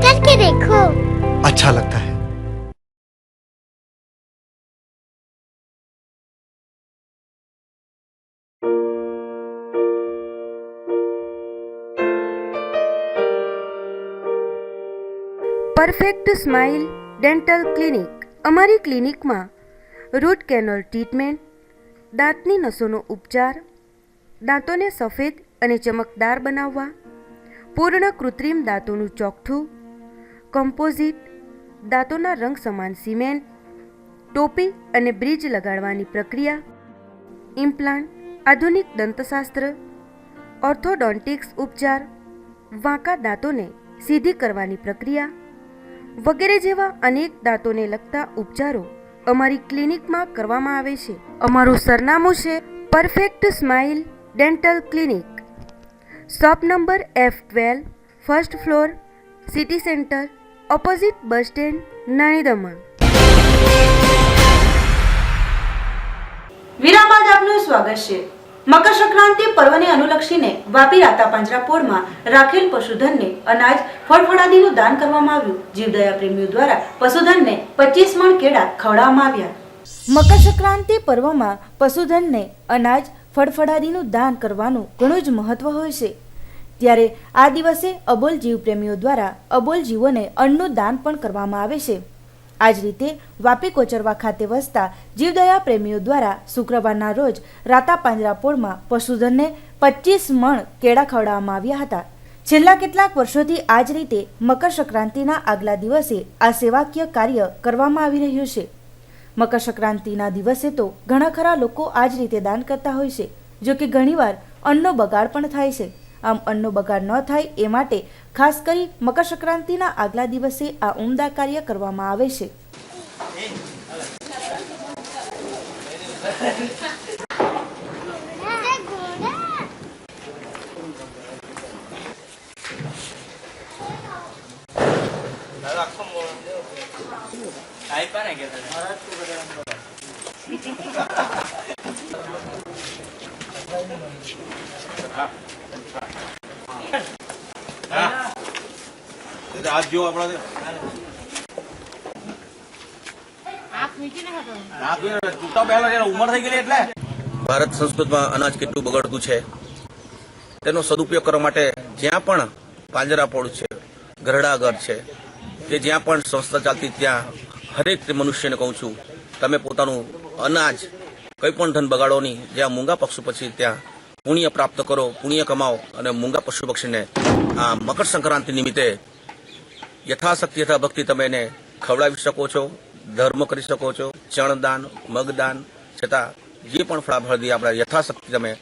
करके देखो, अच्छा लगता है. Perfect smile dental clinic. અમારી ક્લિનિકમાં રૂટ કેનલ ટ્રીટમેન્ટ, દાંતની નસોનો ઉપચાર, દાંતોને સફેદ અને ચમકદાર બનાવવા, પૂર્ણ કૃત્રિમ દાંતોનું ચોકઠું, કમ્પોઝિટ, દાંતોના રંગ સમાન સિમેન્ટ, ટોપી અને બ્રિજ લગાડવાની પ્રક્રિયા, ઇમ્પ્લાન્ટ, આધુનિક દંતશાસ્ત્ર, ઓર્થોડોન્ટિક્સ ઉપચાર, વાંકા દાંતોને સીધી કરવાની પ્રક્રિયા વગેરે જેવા અનેક દાંતોને લગતા ઉપચારો અમારી ક્લિનિકમાં કરવામાં આવે છે. અમારું સરનામું છે perfect smile dental clinic, shop number F12, first floor, city centre, opposite bus stand, નાની દમણ. વિરામ બાદ આપનું સ્વાગત છે. મકર સંક્રાંતિ પર્વને અનુલક્ષીને વાપી રાતા પાંજરાપોળમાં રાખેલ પશુધનને અનાજ, ફળફળાદીનું દાન કરવામાં આવ્યું. જીવદયા પ્રેમીઓ દ્વારા પશુધનને 25 મણ કેળા ખવડાવવામાં આવ્યા. મકર સંક્રાંતિ પર્વમાં પશુધનને અનાજ, ફળફળાદીનું દાન કરવાનું ઘણું જ મહત્વ હોય છે. ત્યારે આ દિવસે અબોલ જીવ પ્રેમીઓ દ્વારા અબોલ જીવોને અન્નનું દાન પણ કરવામાં આવે છે. આ જ રીતે વાપી કોચરવા ખાતે વસતા જીવદયા પ્રેમીઓ દ્વારા શુક્રવારના રોજ રાતા પાંજરાપોળમાં પશુધનને 25 મણ કેળા ખવડાવવામાં આવ્યા હતા. છેલ્લા કેટલાક વર્ષોથી આ જ રીતે મકર સંક્રાંતિના આગલા દિવસે આ સેવાકીય કાર્ય કરવામાં આવી રહ્યું છે. મકર સંક્રાંતિના દિવસે તો ઘણા ખરા લોકો આ જ રીતે દાન કરતા હોય છે, જો કે ઘણીવાર અન્નનો બગાડ પણ થાય છે. આમ અન્નનો બગાડ ન થાય એ માટે ખાસ કરી મકર સંક્રાંતિના આગલા દિવસે આ ઉમદા કાર્ય કરવામાં આવે છે. आज जो अपना ભારત સંસ્કૃતમાં અનાજ કેટલું બગડતું છે તેનો સદુપયોગ કરવા માટે જ્યાં પણ પાંજરાપોળ છે, ગરડાઘર છે, કે જ્યાં પણ સંસ્થા ચાલતી ત્યાં હરેક મનુષ્યને કહું છું, તમે પોતાનું અનાજ કંઈ પણ ધન બગાડો નહીં. જ્યાં મૂંગા પશુ પક્ષી ત્યાં પુણ્ય પ્રાપ્ત કરો, પુણ્ય કમાઓ અને મૂંગા પશુ પક્ષીને આ મકર સંક્રાંતિ નિમિત્તે યથાશક્તિ યથાભક્તિ તમે એને ખવડાવી શકો છો, ધર્મ કરી શકો છો. ચણદાન, મગદાન છતાં જે પણ ફળાફળદી આપણે યથાશક્તિ તમે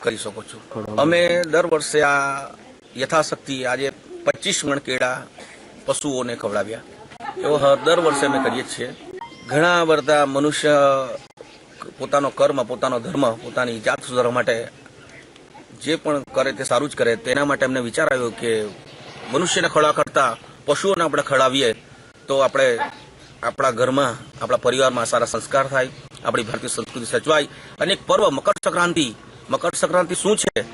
કરી શકો છો. અમે દર વર્ષે આ યથાશક્તિ આજે 25 મણ કેળા પશુઓને ખવડાવ્યા. એવો દર વર્ષે અમે કરીએ છીએ. ઘણા બધા મનુષ્ય પોતાનો કર્મ, પોતાનો ધર્મ, પોતાની જાત સુધારવા માટે જે પણ કરે તે સારું જ કરે. તેના માટે અમને વિચાર આવ્યો કે મનુષ્યને ખવડાવવા કરતાં પશુઓને આપણે ખવડાવીએ તો આપણે આપણા ઘરમાં, આપણા પરિવારમાં સારા સંસ્કાર થાય, આપણી ભારતીય સંસ્કૃતિ સચવાય અને એક પર્વ મકર સંક્રાંતિ શું છે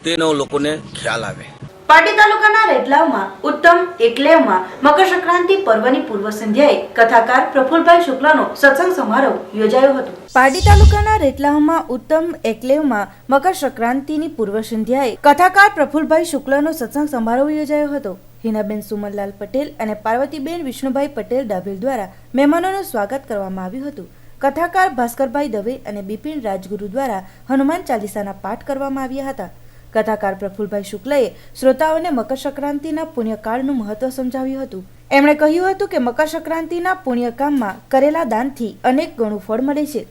તેનો લોકોને ખ્યાલ આવે. પાટી તાલુકાના રેટલાવમાં ઉત્તમ એકલેવમાં મકર સંક્રાંતિ પર્વની પૂર્વ સંધ્યાએ કથાકાર પ્રફુલભાઈ શુક્લનો સત્સંગ સમારોહ યોજાયો હતો. પાટી તાલુકાના રેટલાવમાં ઉત્તમ એકલેવમાં મકર સંક્રાંતિની પૂર્વ સંધ્યાએ કથાકાર પ્રફુલભાઈ શુક્લનો સત્સંગ સમારોહ યોજાયો હતો. હિનાબેન સુમનલાલ પટેલ અને પાર્વતીબેન વિષ્ણુભાઈ પટેલ ડાભેલ દ્વારા મહેમાનોનું સ્વાગત કરવામાં આવ્યું હતું. કથાકાર ભાસ્કરભાઈ દવે અને બિપિન રાજગુરુ દ્વારા હનુમાન ચાલીસાના પાઠ કરવામાં આવ્યા હતા. કથાકાર પ્રફુલભાઈ શુક્લએ શ્રોતાઓને મકર સંક્રાંતિના પુણ્યકાળનું મહત્વ સમજાવ્યું હતું. એમણે કહ્યું હતું કે મકર સંક્રાંતિના પુણ્યકામમાં કરેલા દાનથી અનેક ગણું ફળ મળે છે.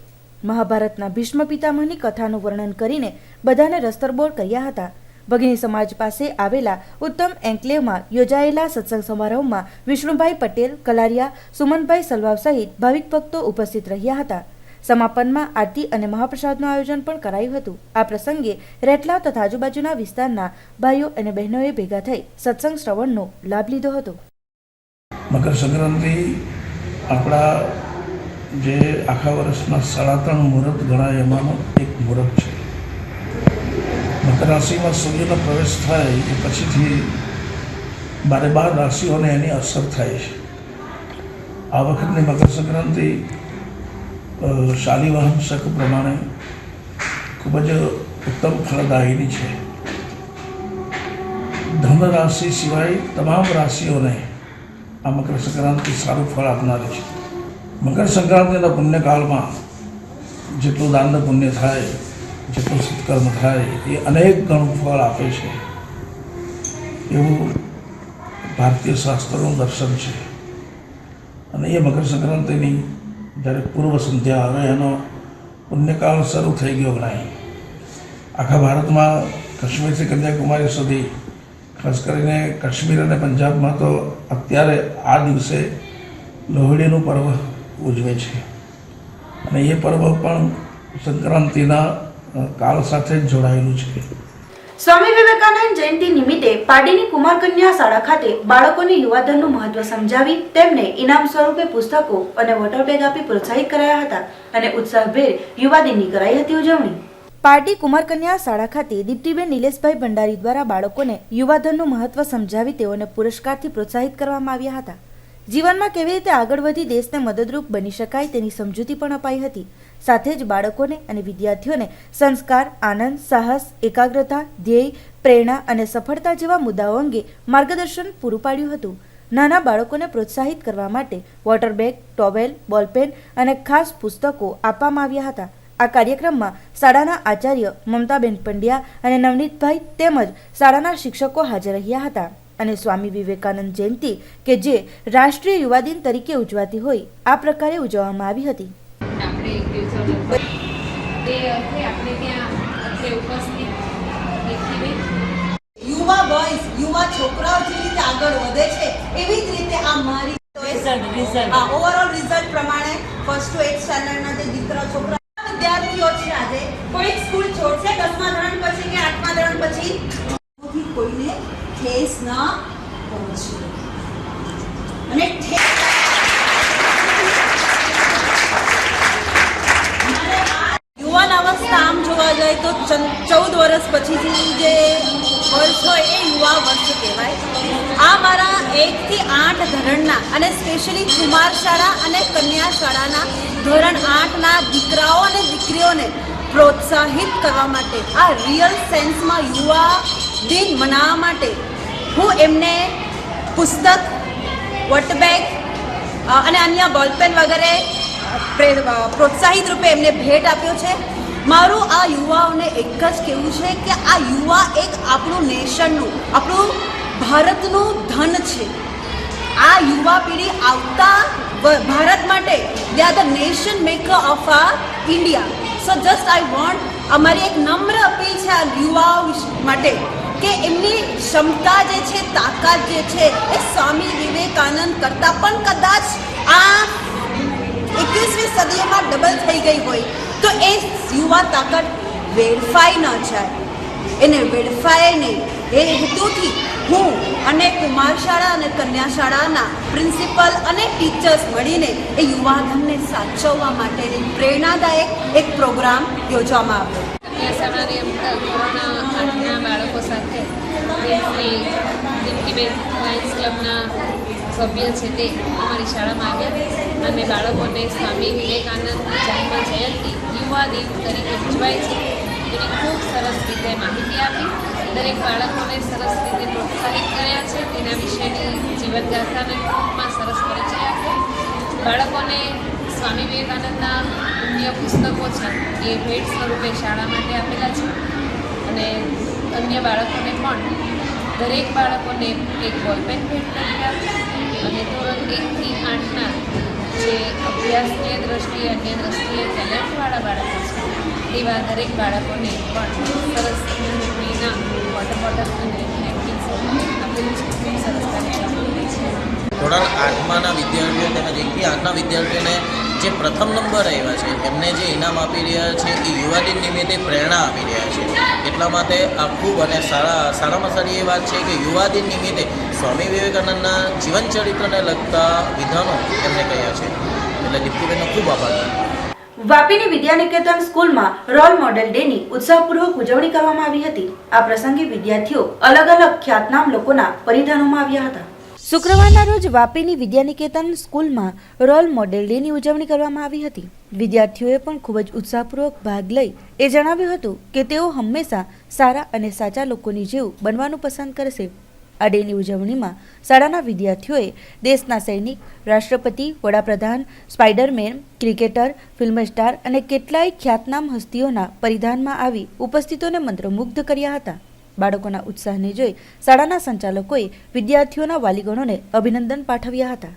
મહાભારતના ભીષ્મ પિતામહની કથાનું વર્ણન કરીને બધાને રસ્તરબોળ કર્યા હતા. ભગીની સમાજ પાસે આવેલા ઉત્તમ એન્કલેવમાં યોજાયેલા સત્સંગ સમારોહમાં વિષ્ણુભાઈ પટેલ, કલારિયા, સુમનભાઈ સલવાવ સહિત ભાવિક ભક્તો ઉપસ્થિત રહ્યા હતા. સમાપનમાં આરતી અને મહાપ્રસાદનું આયોજન પણ કરાયું હતું. આ પ્રસંગે રેટલાવ તથા આજુબાજુના વિસ્તારના ભાઈઓ અને બહેનોએ ભેગા થઈ સત્સંગ શ્રવણનો લાભ લીધો હતો. મકર સંક્રાંતિ આપણા જે આખા વર્ષના 3.5 મુહૂર્ત ગણાય એમાંનો એક મુહૂર્ત છે. મકર રાશિમાં સૂર્યનો પ્રવેશ થાય એ પછીથી 12 રાશિઓને એની અસર થાય છે. આ વખતની મકર સંક્રાંતિ શાલિવાહન શક પ્રમાણે ખૂબ જ ઉત્તમ ફળદાયીની છે. ધન રાશિ સિવાય તમામ રાશિઓને આ મકર સંક્રાંતિ સારું ફળ આપનારી છે. મકર સંક્રાંતિના પુણ્યકાળમાં જેટલું દાન પુણ્ય થાય, જેટલું સત્કર્મ થાય એ અનેક ગણું ફળ આપે છે એવું ભારતીય શાસ્ત્રોનું દર્શન છે. અને એ મકર સંક્રાંતિની જ્યારે પૂર્વ સંધ્યા, હવે એનો પુણ્યકાળ શરૂ થઈ ગયો ગણાય. આખા ભારતમાં કાશ્મીરથી કન્યાકુમારી સુધી, ખાસ કરીને કાશ્મીર અને પંજાબમાં તો અત્યારે આ દિવસે લોહડીનું પર્વ ઉજવે છે. અને એ પર્વ પણ સંક્રાંતિના કાળ સાથે જ જોડાયેલું છે. સ્વામી વિવેકાનંદ જયંતિ નિમિત્તે પાડીની કુમાર કન્યા શાળા ખાતે બાળકોને યુવાધનનું મહત્વ સમજાવી તેમને ઇનામ સ્વરૂપે પુસ્તકો અને વોટર બેગ આપી પ્રોત્સાહિત કરાયા હતા અને ઉત્સાહભેર યુવા દિનની કરાઈ હતી ઉજવણી. પારડી કુમાર કન્યા શાળા ખાતે દીપ્તિબેન નિલેશભાઈ ભંડારી દ્વારા બાળકોને યુવાધનનું મહત્વ સમજાવી તેઓને પુરસ્કારથી પ્રોત્સાહિત કરવામાં આવ્યા હતા. જીવનમાં કેવી રીતે આગળ વધી દેશને મદદરૂપ બની શકાય તેની સમજૂતી પણ અપાઈ હતી. સાથે જ બાળકોને અને વિદ્યાર્થીઓને સંસ્કાર, આનંદ, સાહસ, એકાગ્રતા, ધ્યેય, પ્રેરણા અને સફળતા જેવા મુદ્દાઓ અંગે માર્ગદર્શન પૂરું પાડ્યું હતું. નાના બાળકોને પ્રોત્સાહિત કરવા માટે વોટર બેગ, ટોવેલ, બોલપેન અને ખાસ પુસ્તકો આપવામાં આવ્યા હતા. આ કાર્યક્રમમાં શાળાના આચાર્ય મમતાબેન પંડ્યા અને નવનીતભાઈ તેમજ શાળાના શિક્ષકો હાજર રહ્યા હતા. અને સ્વામી વિવેકાનંદ જયંતિ કે જે રાષ્ટ્રીય યુવા દિન તરીકે ઉજવાતી હોય આ પ્રકારે ઉજવવામાં આવી હતી. યુવા બોયઝ યુવા છોકરાઓ જે રીતે આગળ વધે છે એવી જ રીતે આ મારી ઓવરઓલ રિઝલ્ટ પ્રમાણે ફર્સ્ટ ટુ 8th સ્ટાન્ડર્ડના જે દીકરા છોકરા વિદ્યાર્થીઓ છે આજે કોઈ સ્કૂલ છોડશે 10મા ધોરણ પછી કે 8મા ધોરણ પછી કોઈને ઠેસ ન પહોંચે અને યુવાન અવસ્થા આમ જોવા જાય તો 14 વર્ષ પછીથી જે વર્ષ હોય એ યુવા વર્ષ કહેવાય. આ મારા 1 થી 8 ધોરણના અને સ્પેશિયલી કુમાર શાળા અને કન્યા શાળાના ધોરણ 8ના દીકરાઓ અને દીકરીઓને પ્રોત્સાહિત કરવા માટે આ રિયલ સેન્સમાં યુવા દિન મનાવવા માટે હું એમને પુસ્તક, વોટબેગ અને અન્ય બોલપેન વગેરે પ્રોત્સાહિત રૂપે એમને ભેટ આપ્યો છે. મારું આ યુવાઓને એક જ કહેવું છે કે આ યુવા એક આપણું નેશનનું, આપણું ભારતનું ધન છે. આ યુવા પેઢી આવતા ભારત માટે they are the nation maker of આ India. So just I want, અમારી એક નમ્ર અપીલ છે આ યુવાઓ માટે કે એમની ક્ષમતા જે છે, તાકાત જે છે એ સ્વામી વિવેકાનંદ કરતાં પણ કદાચ આ 21મી સદીમાં ડબલ થઈ ગઈ હોય તો એ યુવા તાકાત વેડફાઈ ન જાય, એને વેડફાય નહીં. એ હેતુથી હું અને કુમાર શાળા અને કન્યા શાળાના પ્રિન્સિપલ અને ટીચર્સ મળીને એ યુવાધનને સાચવવા માટેની પ્રેરણાદાયક એક પ્રોગ્રામ યોજવામાં આવ્યો. કન્યા શાળાની અંદર ધોરણ 8ના બાળકો સાથે દિમકીબેન લાયન્સ ક્લબના સભ્ય છે તે અમારી શાળામાં આવ્યા અને બાળકોને સ્વામી વિવેકાનંદ જન્મ જયંતિ યુવા દિન તરીકે ઉજવાય છે એની ખૂબ સરસ રીતે માહિતી આપી. દરેક બાળકોને સરસ રીતે પ્રોત્સાહિત કર્યા છે, તેના વિશેની જીવનગાથાને ટૂંકમાં સરસ પરિચય આપ્યો. બાળકોને સ્વામી વિવેકાનંદના અન્ય પુસ્તકો છે એ ભેટ સ્વરૂપે શાળા માટે આપેલા છે અને અન્ય બાળકોને પણ દરેક બાળકોને એક બોલપેન ભેટ કરી આપ્યા અને ધોરણ 1 થી 8ના જે અભ્યાસની દ્રષ્ટિએ અન્ય દ્રષ્ટિએ ટેલેન્ટવાળા બાળકો છે તેવા દરેક બાળકોને પણ સરસ મહિના વોટર બોટલ અને નેપકિન્સ આપેલું છે. ખૂબ સરસ કાર્યક્રમ છે. ધોરણ 8માના વિદ્યાર્થીઓ તેમજ 1 થી 8ના વિદ્યાર્થીઓને જે પ્રથમ નંબર આવ્યા છે એમને જે ઇનામ આપી રહ્યા છે એ યુવા દિન નિમિત્તે પ્રેરણા આપી રહ્યા છે. એટલા માટે આ ખૂબ અને સારામાં સારી એ વાત છે કે યુવા દિન નિમિત્તે સ્વામી વિવેકાનંદના જીવન ચરિત્રને લગતા વિધાનો એમને કહ્યા છે. એટલે દીપ્તિબેનનો ખૂબ આભાર. વાપીની વિદ્યાનિકેતન સ્કૂલમાં રોલ મોડેલ ડેની ઉત્સાહપૂર્વક ઉજવણી કરવામાં આવી હતી. આ પ્રસંગે વિદ્યાર્થીઓ અલગ અલગ ખ્યાતનામ લોકોના પરિધાનોમાં આવ્યા હતા. શુક્રવારના રોજ વાપીની વિદ્યાનિકેતન સ્કૂલમાં રોલ મોડેલ ડેની ઉજવણી કરવામાં આવી હતી. વિદ્યાર્થીઓએ પણ ખૂબ જ ઉત્સાહપૂર્વક ભાગ લઈ એ જણાવ્યું હતું કે તેઓ હંમેશા સારા અને સાચા લોકોની જેવું બનવાનું પસંદ કરશે. આ ડેની ઉજવણીમાં શાળાના વિદ્યાર્થીઓએ દેશના સૈનિક, રાષ્ટ્રપતિ, વડાપ્રધાન, સ્પાઇડરમેન, ક્રિકેટર, ફિલ્મ સ્ટાર અને કેટલાય ખ્યાતનામ હસ્તીઓના પરિધાનમાં આવી ઉપસ્થિતોને મંત્રમુગ્ધ કર્યા હતા. બાળકોના ઉત્સાહને જોઈ શાળાના સંચાલકોએ વિદ્યાર્થીઓના વાલીગણોને અભિનંદન પાઠવ્યા હતા.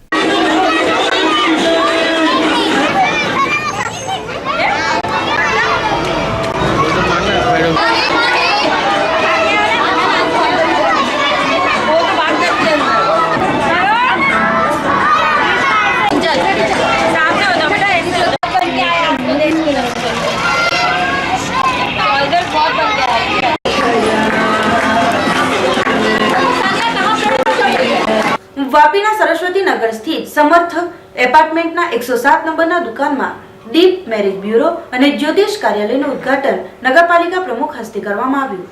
વાપીના સરસ્વતી નગર સ્થિત સમર્થ એપાર્ટમેન્ટના 107 નંબરના દુકાનમાં દીપ મેરેજ બ્યુરો અને જ્યોતિષ કાર્યાલયનું ઉદ્ઘાટન નગરપાલિકા પ્રમુખ હસ્તે કરવામાં આવ્યું.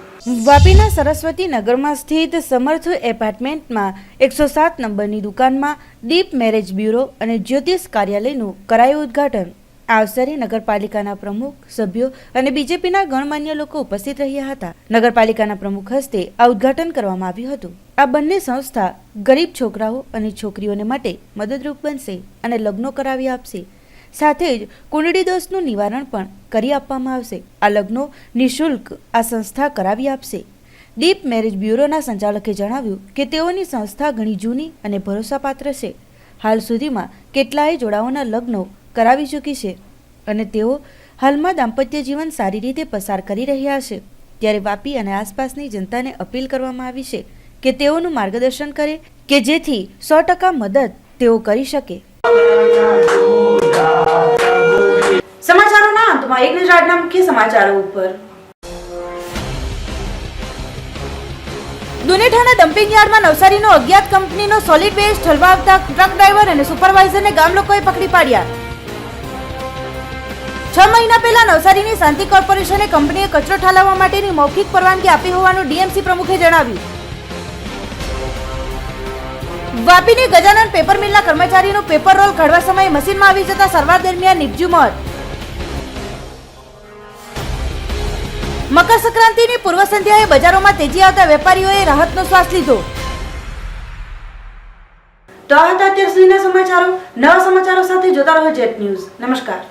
વાપીના સરસ્વતી નગરમાં સ્થિત સમર્થ એપાર્ટમેન્ટમાં 107 નંબરની દુકાનમાં દીપ મેરેજ બ્યુરો અને જ્યોતિષ કાર્યાલયનું કરાયું ઉદ્ઘાટન. આ અવસરે નગરપાલિકાના પ્રમુખ, સભ્યો અને બીજેપીના ગણમાન્ય લોકો ઉપસ્થિત રહ્યા હતા. નગરપાલિકાના પ્રમુખ હસ્તે આ ઉદ્ઘાટન કરવામાં આવ્યું હતું. આ બંને સંસ્થા ગરીબ છોકરાઓ અને છોકરીઓને માટે મદદરૂપ બનશે અને લગ્નો કરાવી આપશે. સાથે જ કુંડળી દોષનું નિવારણ પણ કરી આપવામાં આવશે. આ લગ્નો નિઃશુલ્ક આ સંસ્થા કરાવી આપશે. ડીપ મેરેજ બ્યુરોના સંચાલકે જણાવ્યું કે તેઓની સંસ્થા ઘણી જૂની અને ભરોસાપાત્ર છે. હાલ સુધીમાં કેટલાય જોડાઓના લગ્નો કરાવી ચૂકી છે અને તેઓ હાલમાં દાંપત્ય જીવન સારી રીતે પસાર કરી રહ્યા છે. ત્યારે વાપી અને આસપાસની જનતાને અપીલ કરવામાં આવી છે કે તેઓનું માર્ગદર્શન કરે કે જેથી 100% મદદ તેઓ કરી શકે. સમાચારોના અંતમાં એક નજર આજના મુખ્ય સમાચારો ઉપર. દુનેઠાના ડમ્પિંગ યાર્ડમાં નવસારીનો અજ્ઞાત કંપનીનો સોલિડ વેસ્ટ ઠલવા આવતા ટ્રક ડ્રાઈવર અને સુપરવાઇઝરને ગામ લોકોએ પકડી પાડ્યા. 6 મહિના પહેલા નવસારીની શાંતિ કોર્પોરેશને કંપનીએ કચરો ઠાલવવા માટેની મૌખિક પરવાનગી આપી હોવાનું ડીએમસી પ્રમુખે જણાવ્યું. વાપીની ગજાનન પેપર મિલના કર્મચારીનું પેપર રોલ કાઢવા સમયે મશીનમાં આવી જતા સારવાર દરમિયાન નિપજ્યું મોત. મકર સંક્રાંતિની પૂર્વ સંધ્યાએ બજારોમાં તેજી આવતા વેપારીઓએ રાહતનો શ્વાસ લીધો. તો આ હતા અત્યાર સુધીના સમાચારો. નવા સમાચારો સાથે જોતા રહો જેટ ન્યૂઝ. નમસ્કાર.